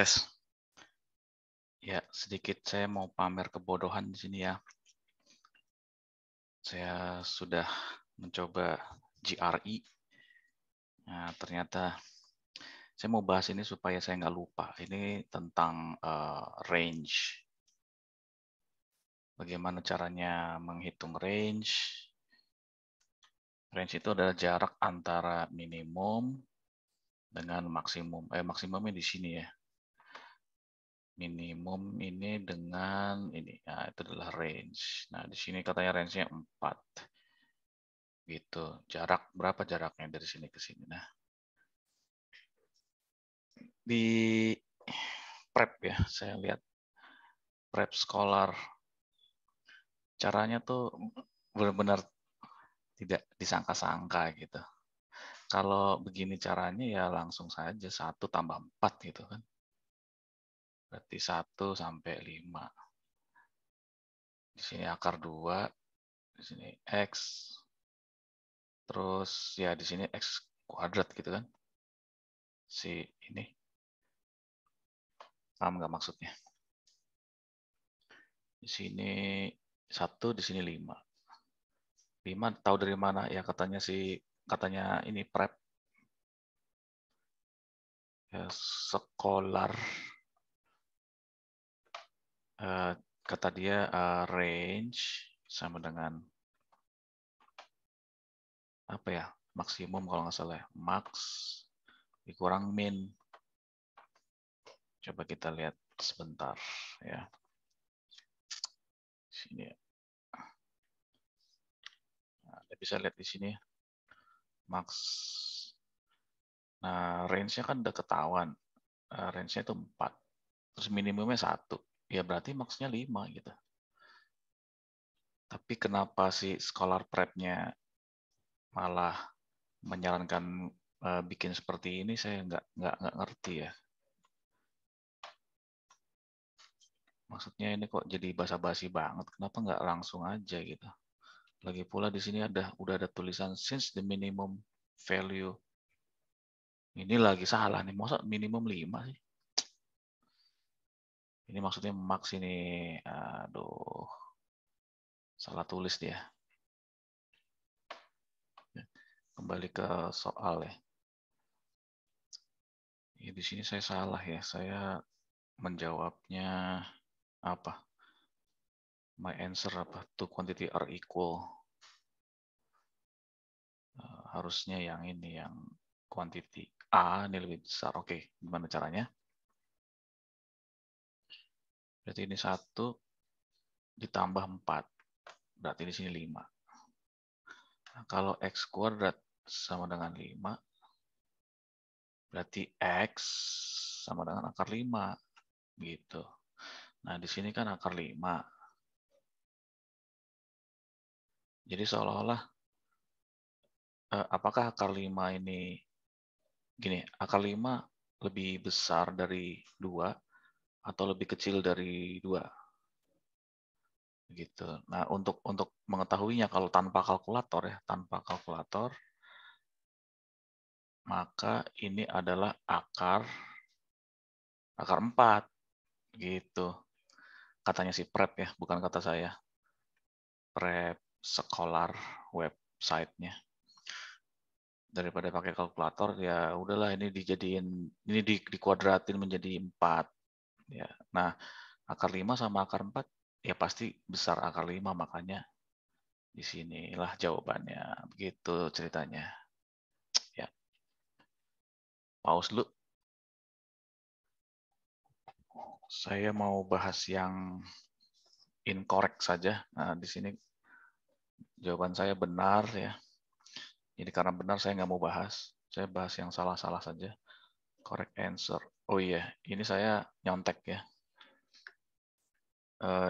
Tes. Ya, sedikit saya mau pamer kebodohan di sini ya. Saya sudah mencoba GRE. Nah, ternyata saya mau bahas ini supaya saya nggak lupa. Ini tentang range. Bagaimana caranya menghitung range? Range itu adalah jarak antara minimum dengan maksimum. Maksimumnya di sini ya. Minimum ini dengan ini. Nah, itu adalah range. Nah, di sini katanya range-nya 4. Gitu. Jarak berapa jaraknya dari sini ke sini. Nah, di prep ya, saya lihat prep scholar caranya tuh benar-benar tidak disangka-sangka gitu. Kalau begini caranya ya langsung saja 1 tambah 4 gitu kan. Berarti 1 sampai 5. Di sini akar 2, di sini X. Terus ya di sini X kuadrat gitu kan. Si ini. Paham nggak maksudnya? Di sini 1, di sini 5. 5 tahu dari mana? Ya katanya ini prep ya, sekolah kata dia range sama dengan apa ya, maksimum kalau nggak salah ya. Max dikurang min. Coba kita lihat sebentar ya. Sini ya. Nah, Anda bisa lihat di sini max. Nah, range-nya kan udah ketahuan. Range-nya itu 4. Terus minimumnya 1. Ya berarti max-nya 5 gitu. Tapi kenapa si scholar prep-nya malah menyarankan bikin seperti ini, saya nggak ngerti ya. Maksudnya ini kok jadi basa-basi banget. Kenapa nggak langsung aja gitu? Lagi pula di sini udah ada tulisan since the minimum value. Ini lagi salah nih. Masa minimum 5 sih? Ini maksudnya max ini. Aduh. Salah tulis dia. Kembali ke soal ya. Ya, di sini saya salah ya. Saya menjawabnya apa? My answer apa? Two quantity are equal. Harusnya yang ini, yang quantity A ini lebih besar. Oke, gimana caranya? Berarti ini 1 ditambah 4. Berarti di sini 5. Nah, kalau X kuadrat sama dengan 5, berarti X sama dengan akar 5. Gitu. Nah, di sini kan akar 5. Jadi seolah-olah apakah akar 5 ini gini, akar 5 lebih besar dari 2 atau lebih kecil dari 2? Gitu. Nah, untuk mengetahuinya kalau tanpa kalkulator ya, maka ini adalah akar 4 gitu. Katanya si prep ya, bukan kata saya. Prep Scholar website-nya. Daripada pakai kalkulator ya udahlah ini dikuadratin menjadi 4 ya. Nah, akar 5 sama akar 4 ya pasti besar akar 5, makanya di sinilah jawabannya. Begitu ceritanya. Ya. Pause dulu. Saya mau bahas yang incorrect saja. Nah, di sini jawaban saya benar ya. Jadi karena benar saya nggak mau bahas. Saya bahas yang salah-salah saja. Correct answer. Oh iya, ini saya nyontek ya.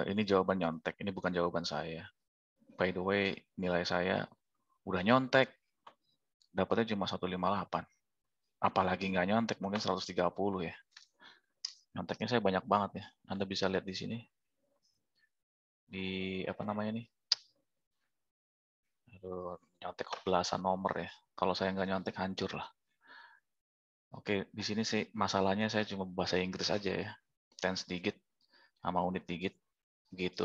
Ini jawaban nyontek, ini bukan jawaban saya. By the way, nilai saya udah nyontek. Dapatnya cuma 158. Apalagi nggak nyontek, mungkin 130 ya. Nyonteknya saya banyak banget ya. Anda bisa lihat di sini. Di apa namanya nih? Aduh, nyontek belasan nomor ya. Kalau saya nggak nyontek hancur lah. Oke, di sini sih masalahnya saya cuma bahasa Inggris aja ya. Tens digit sama unit digit gitu.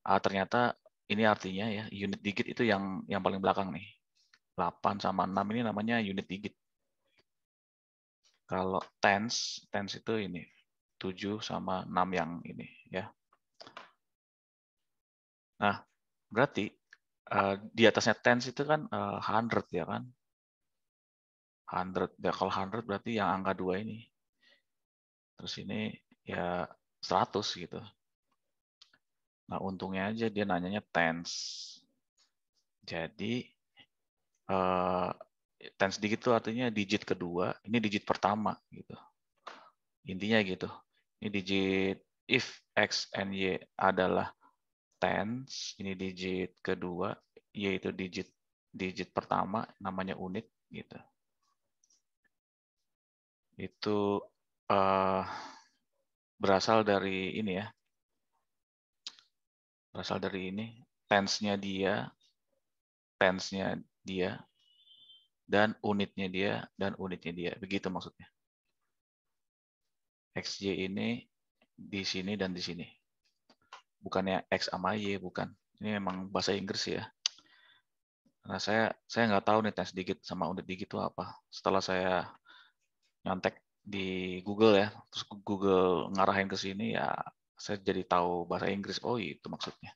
Ternyata ini artinya ya unit digit itu yang paling belakang nih. 8 sama 6 ini namanya unit digit. Kalau tens itu ini 7 sama 6 yang ini ya. Nah, berarti di atasnya tens itu kan 100 ya kan? 100. Ya, kalau 100 berarti yang angka 2 ini. Terus ini ya 100 gitu. Nah, untungnya aja dia nanyanya tens. Jadi tens digit itu artinya digit kedua, ini digit pertama gitu. Intinya gitu. Ini digit if x and y adalah tens, ini digit kedua, y itu digit pertama, namanya unit gitu. Itu berasal dari ini ya. Berasal dari ini, tensnya dia, dan unitnya dia. Begitu maksudnya. XY ini di sini dan di sini. Bukannya X sama Y, bukan. Ini memang bahasa Inggris ya. Nah, saya nggak tahu nih tens digit sama unit digit itu apa. Setelah saya nyontek di Google ya, terus Google ngarahin ke sini ya, saya jadi tahu bahasa Inggris. Oh, itu maksudnya.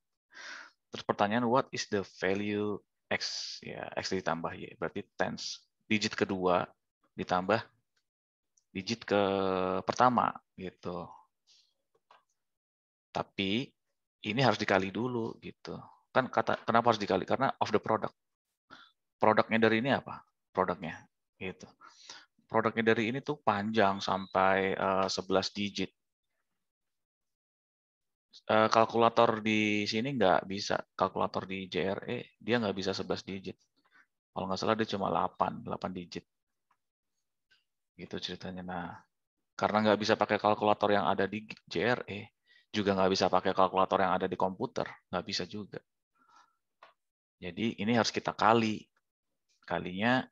Terus pertanyaan, what is the value X? Ya, X ditambah Y. Berarti tens digit kedua ditambah digit ke pertama gitu. Tapi ini harus dikali dulu gitu. Kan kenapa harus dikali? Karena of the product. Produknya dari ini apa? Produknya gitu. Produknya dari ini tuh panjang sampai 11 digit. Kalkulator di sini nggak bisa. Kalkulator di JRE dia nggak bisa 11 digit. Kalau nggak salah dia cuma 8 digit. Gitu ceritanya. Nah, karena nggak bisa pakai kalkulator yang ada di JRE, juga nggak bisa pakai kalkulator yang ada di komputer, nggak bisa juga. Jadi ini harus kita kali. Kalinya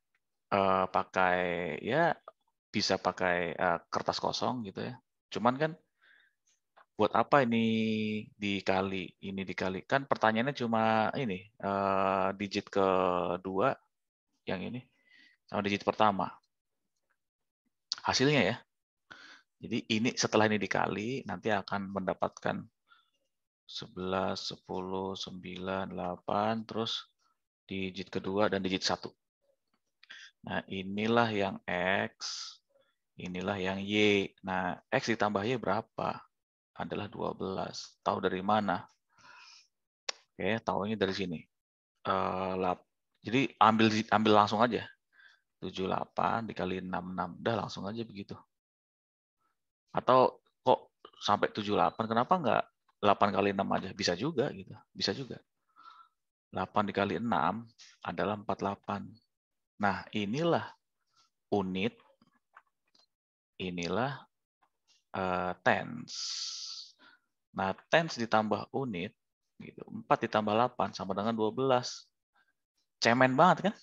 pakai ya bisa pakai kertas kosong gitu ya. Cuman kan buat apa ini dikali? Ini dikali kan pertanyaannya cuma ini digit kedua yang ini sama digit pertama. Hasilnya ya. Jadi ini setelah ini dikali nanti akan mendapatkan 11, 10, 9, 8 terus digit kedua dan digit 1. Nah, inilah yang X, inilah yang Y. Nah, X ditambah Y berapa? Adalah 12. Tahu dari mana? Oke, tahunya dari sini. Jadi ambil langsung aja. 78 dikali 66. Udah langsung aja begitu. Atau kok sampai 78, kenapa nggak 8 kali 6 aja? Bisa juga gitu. Bisa juga. 8 dikali 6 adalah 48. Nah, inilah unit, inilah tens. Nah, tens ditambah unit, gitu. 4 ditambah 8 sama dengan 12. Cemen banget kan?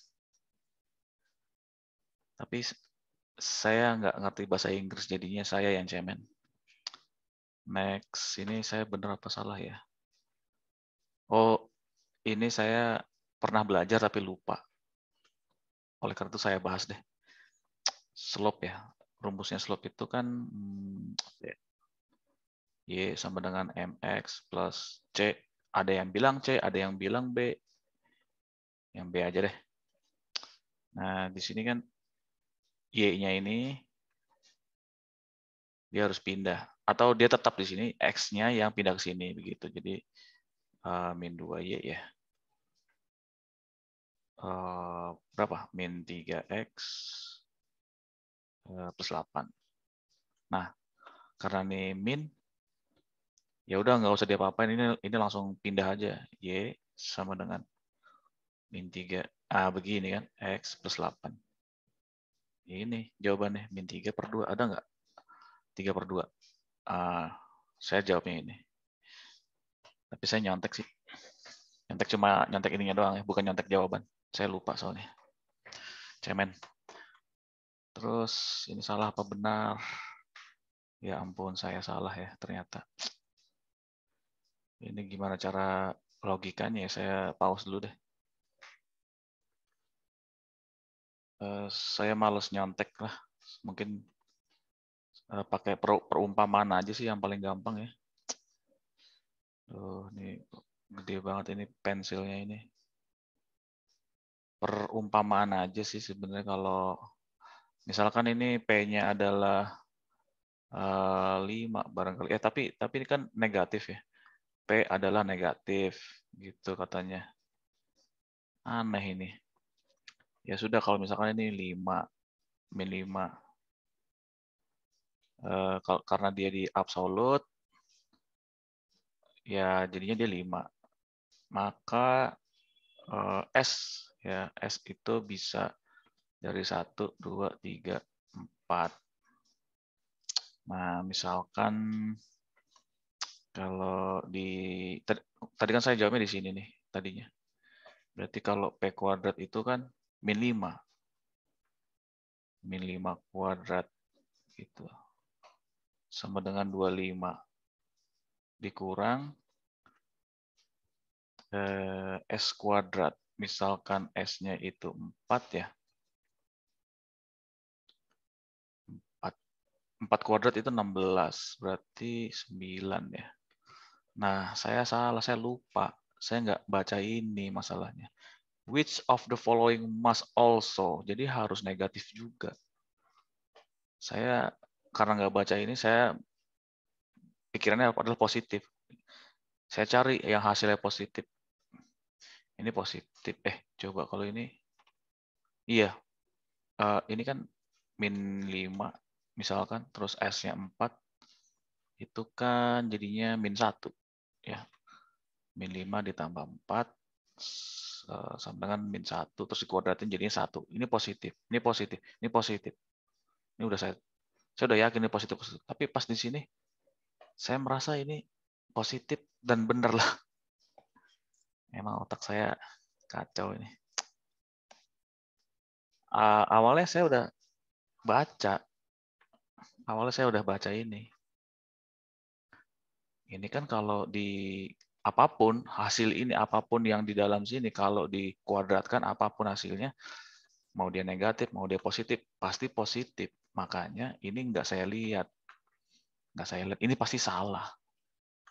Tapi saya nggak ngerti bahasa Inggris, jadinya saya yang cemen. Next, ini saya benar apa salah ya? Oh, ini saya pernah belajar tapi lupa. Oleh karena itu saya bahas deh. Slope ya. Rumusnya slope itu kan Y sama dengan MX plus C. Ada yang bilang C, ada yang bilang B. Yang B aja deh. Nah, di sini kan Y-nya ini dia harus pindah. Atau dia tetap di sini, X-nya yang pindah ke sini. Begitu. Jadi, min 2Y ya. Berapa? Min 3X plus 8. Nah, karena ini min, ya udah nggak usah diapa-apain. Ini langsung pindah aja. Y sama dengan min 3. Begini kan. X plus 8. Ini jawabannya. Min 3/2. Ada nggak? 3/2. Saya jawabnya ini. Tapi saya nyontek sih. Nyontek cuma nyontek ininya doang ya. Bukan nyontek jawaban. Saya lupa soalnya. Cemen. Terus ini salah apa benar? Ya ampun, saya salah ya ternyata. Ini gimana cara logikanya ya? Saya pause dulu deh. Saya males nyontek lah. Mungkin pakai perumpamaan aja sih yang paling gampang ya. Ini gede banget ini pensilnya ini. Perumpamaan aja sih sebenarnya kalau misalkan ini P-nya adalah 5 barangkali. Tapi ini kan negatif ya. P adalah negatif gitu katanya. Aneh ini. Ya sudah kalau misalkan ini 5 min 5 karena dia di absolut ya jadinya dia 5. Maka S ya S itu bisa dari 1 2 3 4. Nah, misalkan kalau tadi kan saya jawabnya di sini nih tadinya. Berarti kalau P kuadrat itu kan min 5. Min 5 kuadrat gitu. Sama dengan 25 dikurang S kuadrat. Misalkan S-nya itu 4 ya. 4 kuadrat itu 16. Berarti 9 ya. Nah, saya salah. Saya lupa. Saya nggak baca ini masalahnya. Which of the following must also. Jadi harus negatif juga. Saya karena nggak baca ini, saya pikirannya adalah positif. Saya cari yang hasilnya positif. Ini positif. Coba kalau ini. Iya. Ini kan min 5 misalkan. Terus S-nya 4. Itu kan jadinya min 1. Ya. Min 5 ditambah 4. Sama dengan min 1. Terus dikuadratin jadinya 1. Ini positif. Ini positif. Ini positif. Ini udah saya udah yakin ini positif. Tapi pas di sini, saya merasa ini positif dan bener lah. Emang otak saya kacau ini. Awalnya saya udah baca. Awalnya saya udah baca ini. Ini kan kalau di apapun, hasil ini apapun yang di dalam sini, kalau dikuadratkan apapun hasilnya, mau dia negatif, mau dia positif, pasti positif. Makanya ini nggak saya lihat. Nggak saya lihat. Ini pasti salah.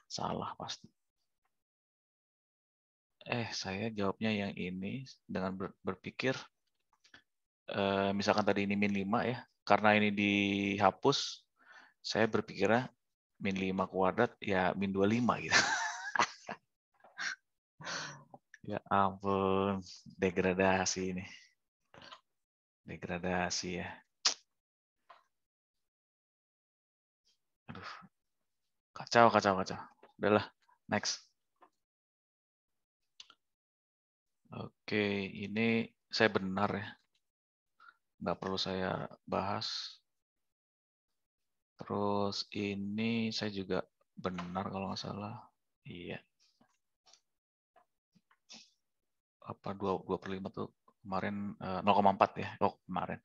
Salah pasti. Saya jawabnya yang ini dengan berpikir, misalkan tadi ini min 5 ya, karena ini dihapus, saya berpikirnya min 5 kuadrat ya min 25 gitu. Ya ampun, degradasi ini. Degradasi ya. Aduh, kacau. Udahlah, next. Oke, ini saya benar ya. Nggak perlu saya bahas. Terus ini saya juga benar kalau nggak salah. Iya. Apa 2/5 tuh kemarin 0,4 ya. Kemarin.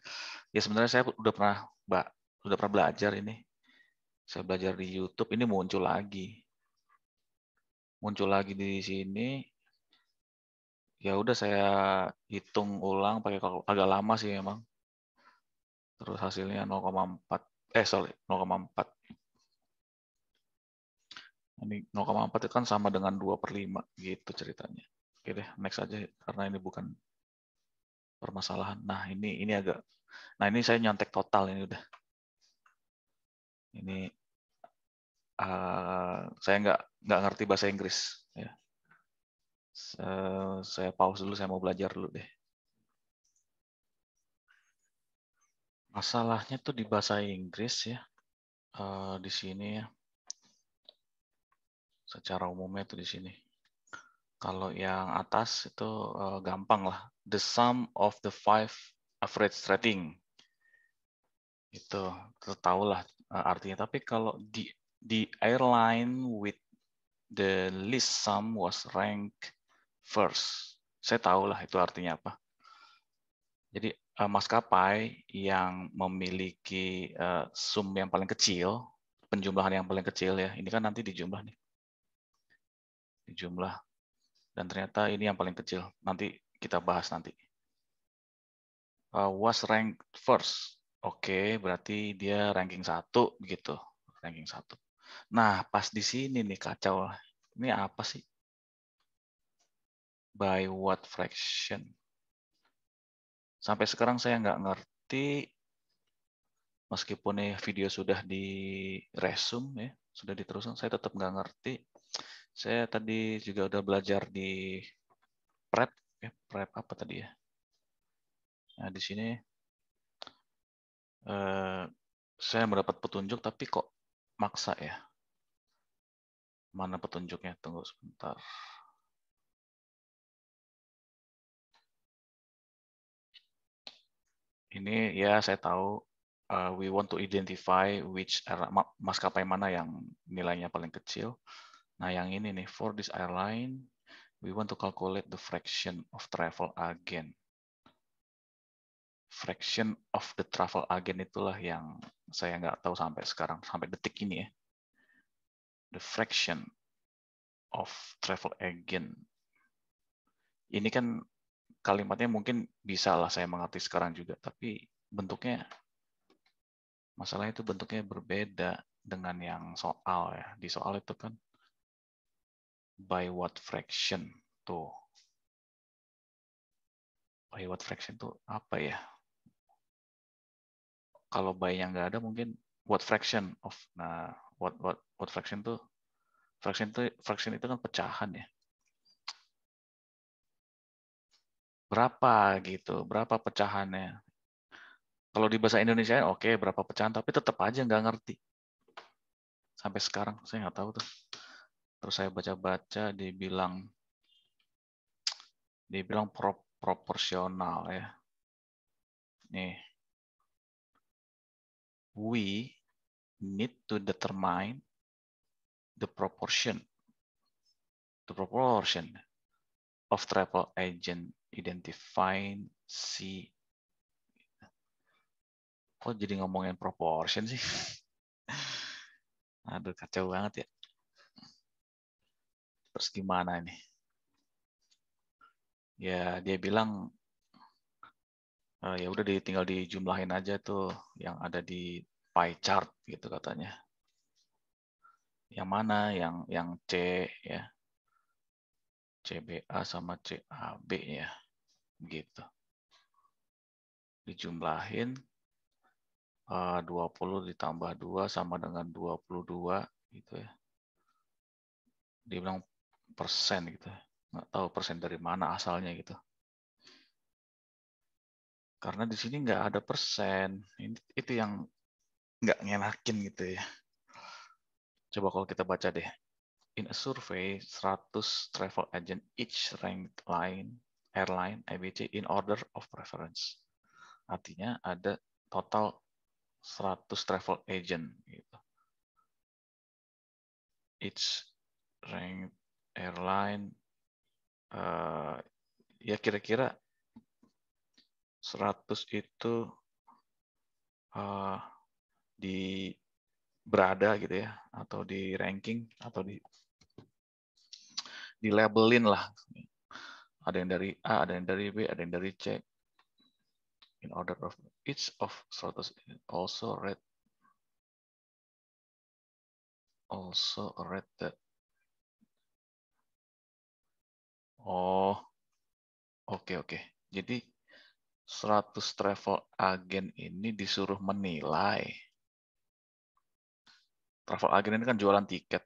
Ya sebenarnya saya udah pernah belajar ini. Saya belajar di YouTube, ini muncul lagi. Muncul lagi di sini. Ya udah saya hitung ulang pakai agak lama sih memang. Terus hasilnya 0,4. 0,4. Ini 0,4 itu kan sama dengan 2/5 gitu ceritanya. Oke deh, next aja karena ini bukan permasalahan. Nah, ini agak. Nah, ini saya nyontek total ini udah. Ini saya nggak ngerti bahasa Inggris ya. Saya pause dulu, saya mau belajar dulu deh. Masalahnya tuh di bahasa Inggris ya. Di sini ya. Secara umumnya tuh di sini. Kalau yang atas itu gampang lah. The sum of the 5 average rating. Itu tahu lah artinya. Tapi kalau di airline with the least sum was ranked first. Saya tahu lah itu artinya apa. Jadi maskapai yang memiliki sum yang paling kecil, penjumlahan yang paling kecil ya. Ini kan nanti dijumlah nih. Dijumlah. Dan ternyata ini yang paling kecil. Nanti kita bahas nanti. Was ranked first. Oke, berarti dia ranking 1 gitu. Ranking 1. Nah, pas di sini nih kacau. Ini apa sih? By what fraction? Sampai sekarang saya nggak ngerti, meskipun video sudah di resume ya, sudah diteruskan, saya tetap nggak ngerti. Saya tadi juga udah belajar di prep, prep apa tadi ya? Nah di sini saya mendapat petunjuk, tapi kok maksa ya? Mana petunjuknya? Tunggu sebentar. Ini ya saya tahu. We want to identify which maskapai mana yang nilainya paling kecil. Nah yang ini nih, for this airline, we want to calculate the fraction of travel agent. Fraction of the travel agent itulah yang saya nggak tahu sampai sekarang, sampai detik ini ya. The fraction of travel agent. Ini kan kalimatnya mungkin bisa lah saya mengerti sekarang juga, tapi bentuknya, masalahnya itu bentuknya berbeda dengan yang soal ya. Di soal itu kan by what fraction tuh. By what fraction tuh apa ya? Kalau by yang nggak ada mungkin what fraction of. Nah, what fraction tuh, fraction itu kan pecahan ya. Berapa gitu, berapa pecahannya? Kalau di bahasa Indonesia oke, berapa pecahan, tapi tetap aja nggak ngerti. Sampai sekarang saya nggak tahu tuh. Terus saya baca-baca, dibilang proporsional ya. Nih, we need to determine the proportion of travel agent identifying C. Kok jadi ngomongin proportion sih? Aduh, kacau banget ya. Terus gimana ini? Ya, dia bilang ya udah tinggal dijumlahin aja tuh yang ada di pie chart gitu katanya. Yang mana? Yang C ya. CBA sama CAB ya. Gitu. Dijumlahin 20 ditambah 2 sama dengan 22 gitu ya. Dia bilang persen gitu. Nggak tahu persen dari mana asalnya gitu. Karena di sini nggak ada persen. Itu yang nggak ngenakin gitu ya. Coba kalau kita baca deh. In a survey, 100 travel agent each ranked airline ABC in order of preference. Artinya ada total 100 travel agent gitu. Each ranked airline ya kira-kira 100 itu di berada gitu ya, atau di ranking, atau di labelin lah. Ada yang dari A, ada yang dari B, ada yang dari C. In order of each of 100 also read that. Oh, oke. Jadi 100 travel agen ini disuruh menilai. Travel agen ini kan jualan tiket.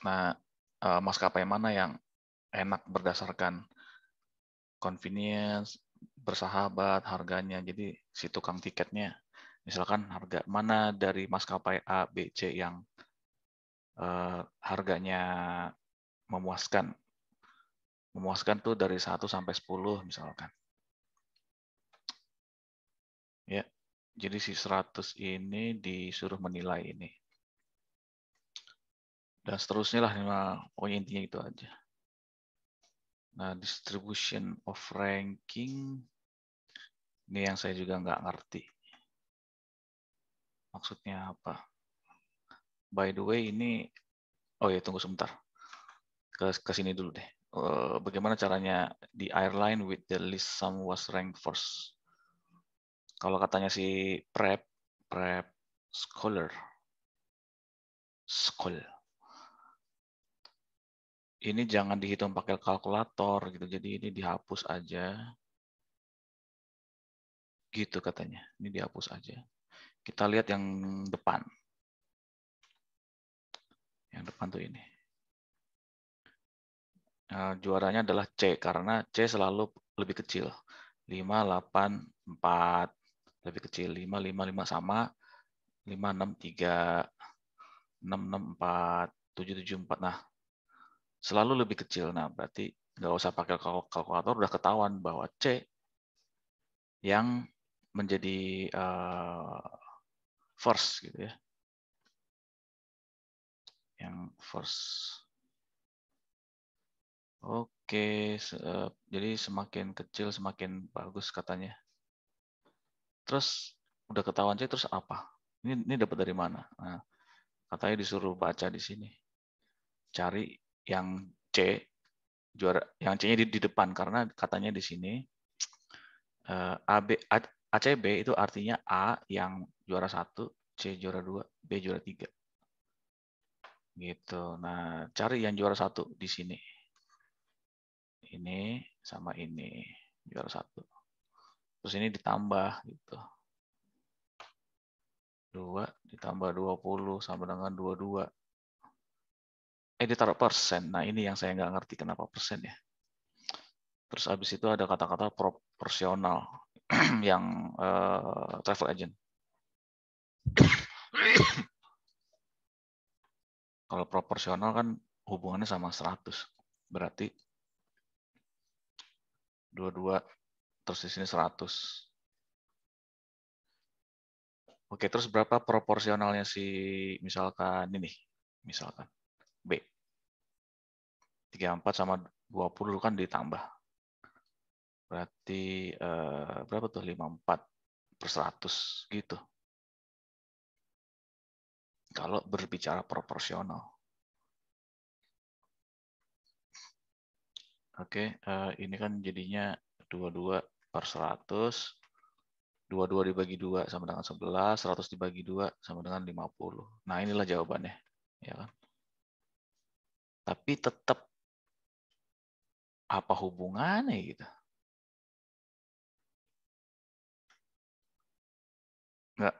Nah, maskapai mana yang enak berdasarkan convenience, bersahabat, harganya. Jadi si tukang tiketnya, misalkan harga mana dari maskapai A, B, C yang harganya memuaskan. Memuaskan tuh dari 1 sampai 10 misalkan. Ya. Jadi si 100 ini disuruh menilai ini. Dan seterusnya lah, pokoknya intinya itu aja. Nah, distribution of ranking Ini yang saya juga nggak ngerti. Maksudnya apa? By the way, ini... Oh ya, tunggu sebentar. Ke sini dulu deh. Bagaimana caranya di airline with the least sum was ranked first? Kalau katanya si prep scholar, ini jangan dihitung pakai kalkulator gitu. Jadi ini dihapus aja. Gitu katanya. Ini dihapus aja. Kita lihat yang depan. Yang depan tuh ini. Nah, juaranya adalah C karena C selalu lebih kecil. 5, 8, 4 lebih kecil. 5, 5, 5 sama. 5, 6, 3, 6, 6, 4, 7, 7, 4. Nah, selalu lebih kecil. Nah, berarti nggak usah pakai kalkulator, udah ketahuan bahwa C yang menjadi first gitu ya. Yang first. Oke, jadi semakin kecil semakin bagus katanya. Terus udah ketahuan C, terus apa? Ini dapat dari mana? Nah, katanya disuruh baca di sini. Cari yang C juara, yang C-nya di depan karena katanya di sini ACB itu artinya A yang juara 1, C juara 2, B juara 3. Gitu. Nah, cari yang juara 1 di sini. Ini sama ini juara 1. Terus ini ditambah gitu. 2 ditambah 20 sama dengan 22. Ditaruh persen. Nah, ini yang saya nggak ngerti kenapa persen ya. Terus habis itu ada kata-kata proporsional yang travel agent. Kalau proporsional kan hubungannya sama 100. Berarti 22 terus di sini 100. Oke, terus berapa proporsionalnya si misalkan ini? Misalkan B. 34 sama 20 kan ditambah. Berarti berapa tuh? 54/100 gitu. Kalau berbicara proporsional. Oke, ini kan jadinya 22/100. 22 dibagi 2 sama dengan 11, 100 dibagi 2 sama dengan 50. Nah, inilah jawabannya. Ya kan? Tapi tetap apa hubungannya gitu? Nggak,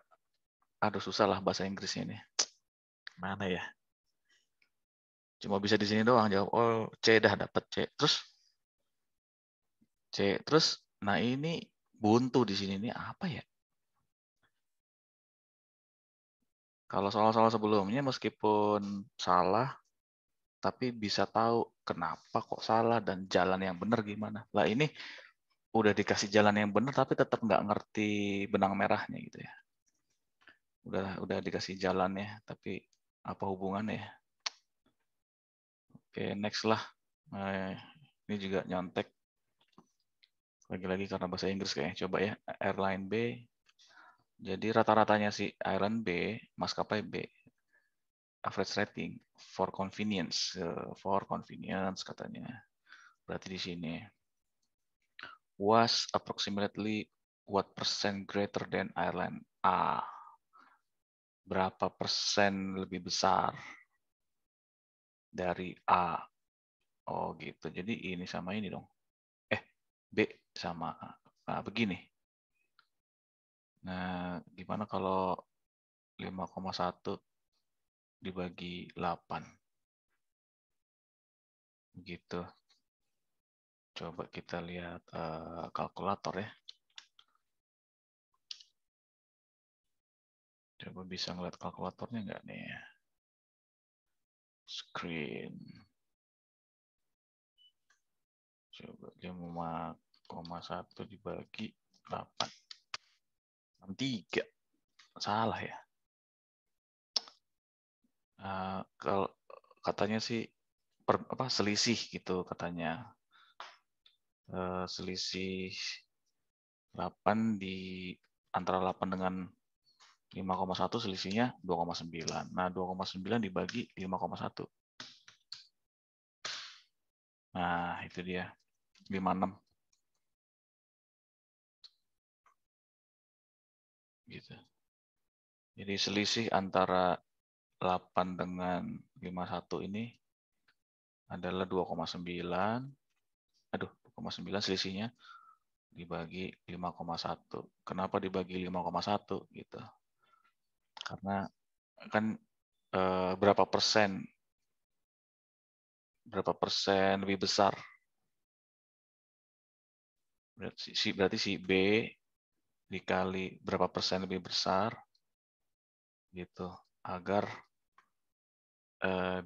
aduh susah lah bahasa Inggrisnya ini. Mana ya? Cuma bisa di sini doang jawab. Oh, C dah dapat C. Terus nah ini buntu di sini ini apa ya? Kalau soal-soal sebelumnya meskipun salah, tapi bisa tahu kenapa kok salah dan jalan yang benar gimana. Lah ini udah dikasih jalan yang benar tapi tetap nggak ngerti benang merahnya gitu ya. Udah dikasih jalannya tapi apa hubungannya ya? Oke, next lah. Ini juga nyontek. Lagi-lagi karena bahasa Inggris kayaknya. Coba ya, airline B. Jadi rata-ratanya si airline B, maskapai B, average rating for convenience katanya. Berarti di sini was approximately what percent greater than airline A. Berapa persen lebih besar dari A? Oh gitu. Jadi ini sama ini dong. B sama A. Nah, begini. Nah, gimana kalau 5,1 dibagi 8? Gitu. Coba kita lihat kalkulator ya. Coba bisa ngeliat kalkulatornya nggak nih? Screen. Coba 5,1 dibagi 8. 63. Salah ya. Kalau katanya sih selisih gitu katanya. Selisih 8 di antara 8 dengan 5,1 selisihnya 2,9. Nah, 2,9 dibagi 5,1. Nah, itu dia. 56. Gitu. Jadi selisih antara 8 dengan 51 ini adalah 2,9. Aduh, 2,9 selisihnya dibagi 5,1. Kenapa dibagi 5,1 gitu? Karena kan berapa persen lebih besar? Berarti si B dikali berapa persen lebih besar gitu agar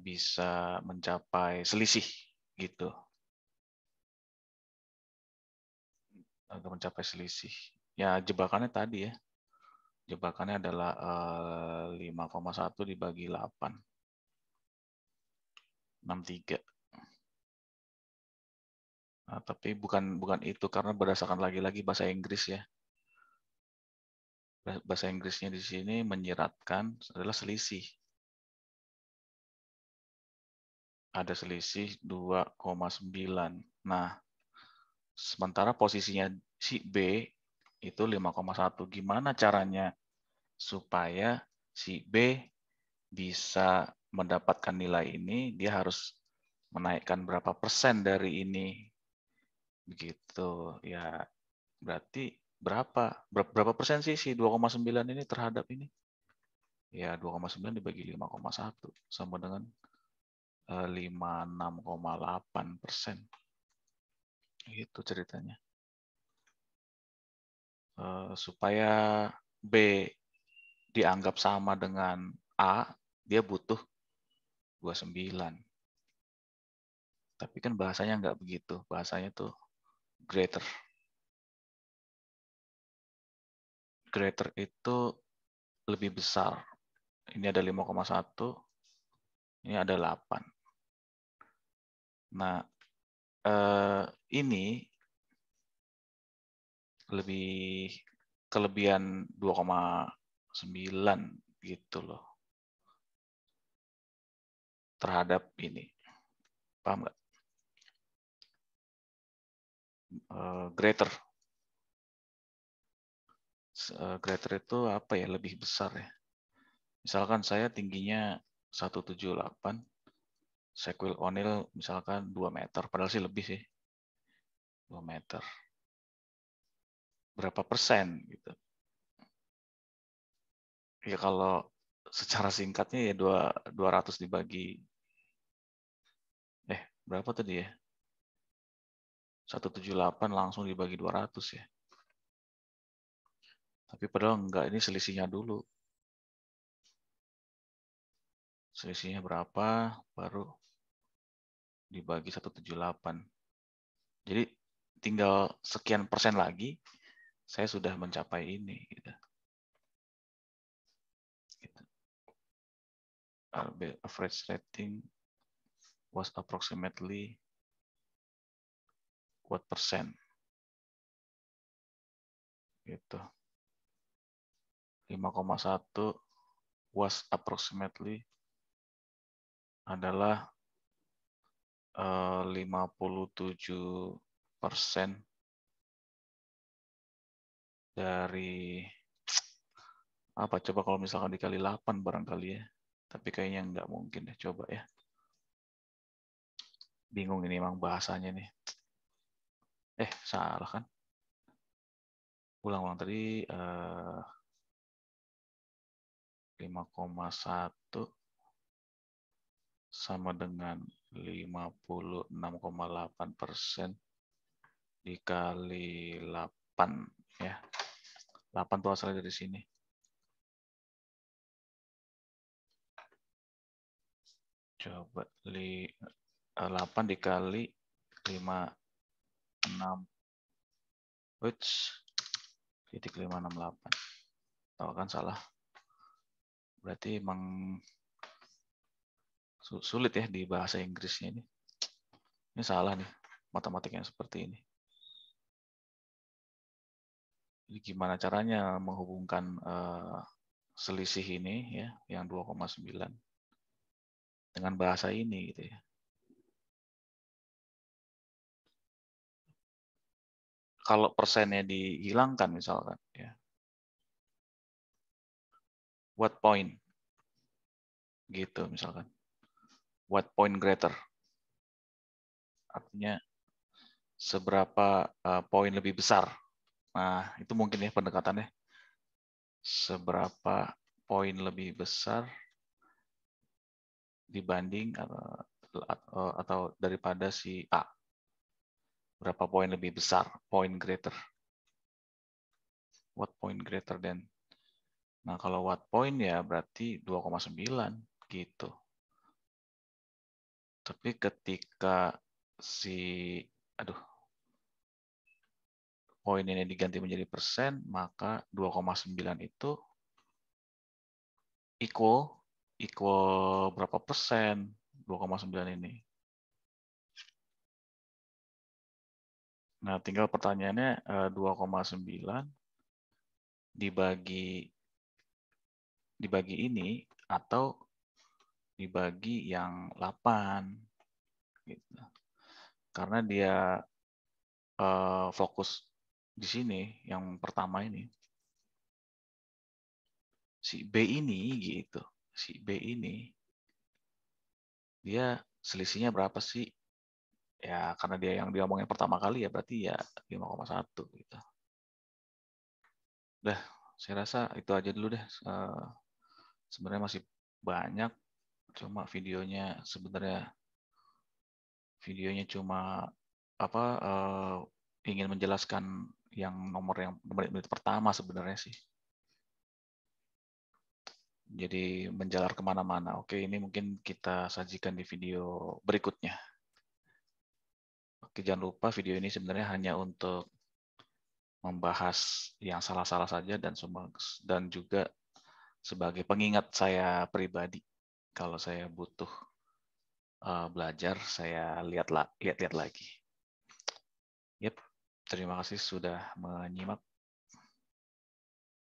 bisa mencapai selisih gitu. Agar mencapai selisih. Ya jebakannya tadi ya. Jebakannya adalah 5,1 dibagi 8. 63. Nah, tapi bukan itu karena berdasarkan lagi-lagi bahasa Inggris ya. Bahasa Inggrisnya di sini menyiratkan adalah selisih. Ada selisih 2,9. Nah, sementara posisinya si B itu 5,1. Gimana caranya supaya si B bisa mendapatkan nilai ini? Dia harus menaikkan berapa persen dari ini. Begitu. Ya, berarti berapa persen sih si 2,9 ini terhadap ini? Ya, 2,9 dibagi 5,1 sama dengan 56,8%. Itu ceritanya. Supaya B dianggap sama dengan A, dia butuh 29. Tapi kan bahasanya nggak begitu. Bahasanya tuh greater. Greater itu lebih besar. Ini ada 5,1, ini ada 8. Nah, ini lebih kelebihan 2,9 gitu loh terhadap ini. Paham nggak? Greater. Greater itu apa ya? Lebih besar ya. Misalkan saya tingginya 178, Shaquille O'Neal misalkan 2 meter, padahal sih lebih sih. 2 meter. Berapa persen gitu. Ya kalau secara singkatnya ya 200 dibagi berapa tadi ya? 178 langsung dibagi 200 ya. Tapi padahal enggak, ini selisihnya dulu. Selisihnya berapa baru dibagi 178. Jadi tinggal sekian persen lagi saya sudah mencapai ini gitu. Average rating was approximately what percent gitu. 5,1 was approximately adalah 57% dari apa, coba kalau misalkan dikali 8 barangkali ya. Tapi kayaknya nggak mungkin deh, coba ya. Bingung ini emang bahasanya nih. Salah kan? Ulang tadi 5,1 sama dengan 56,8% dikali 8 ya. 8 tuh asalnya dari sini. Coba 8 dikali 56. Titik 568. Tahu kan salah. Berarti emang sulit ya di bahasa Inggrisnya ini. Ini salah nih, matematikanya seperti ini. Jadi gimana caranya menghubungkan selisih ini ya, yang 2,9 dengan bahasa ini gitu ya. Kalau persennya dihilangkan misalkan ya. What point? Gitu misalkan. What point greater? Artinya seberapa poin lebih besar. Nah, itu mungkin ya pendekatannya. Seberapa poin lebih besar dibanding atau daripada si A. Berapa poin lebih besar, point greater. What point greater than. Nah, kalau what point ya berarti 2,9 gitu. Tapi ketika poin ini diganti menjadi persen, maka 2,9 itu equal berapa persen 2,9 ini. Nah, tinggal pertanyaannya 2,9 dibagi ini atau dibagi yang 8 gitu. Karena dia fokus di sini yang pertama ini. Si B ini gitu. Si B ini dia selisihnya berapa sih? Ya karena dia yang diomongin pertama kali ya berarti ya 5,1 gitu. Udah, saya rasa itu aja dulu deh. Sebenarnya masih banyak, cuma videonya cuma apa ingin menjelaskan yang menit pertama sebenarnya sih. Jadi menjalar kemana-mana. Oke, ini mungkin kita sajikan di video berikutnya. Oke, jangan lupa video ini sebenarnya hanya untuk membahas yang salah-salah saja dan juga sebagai pengingat saya pribadi. Kalau saya butuh belajar, saya lihat lagi. Yep, terima kasih sudah menyimak.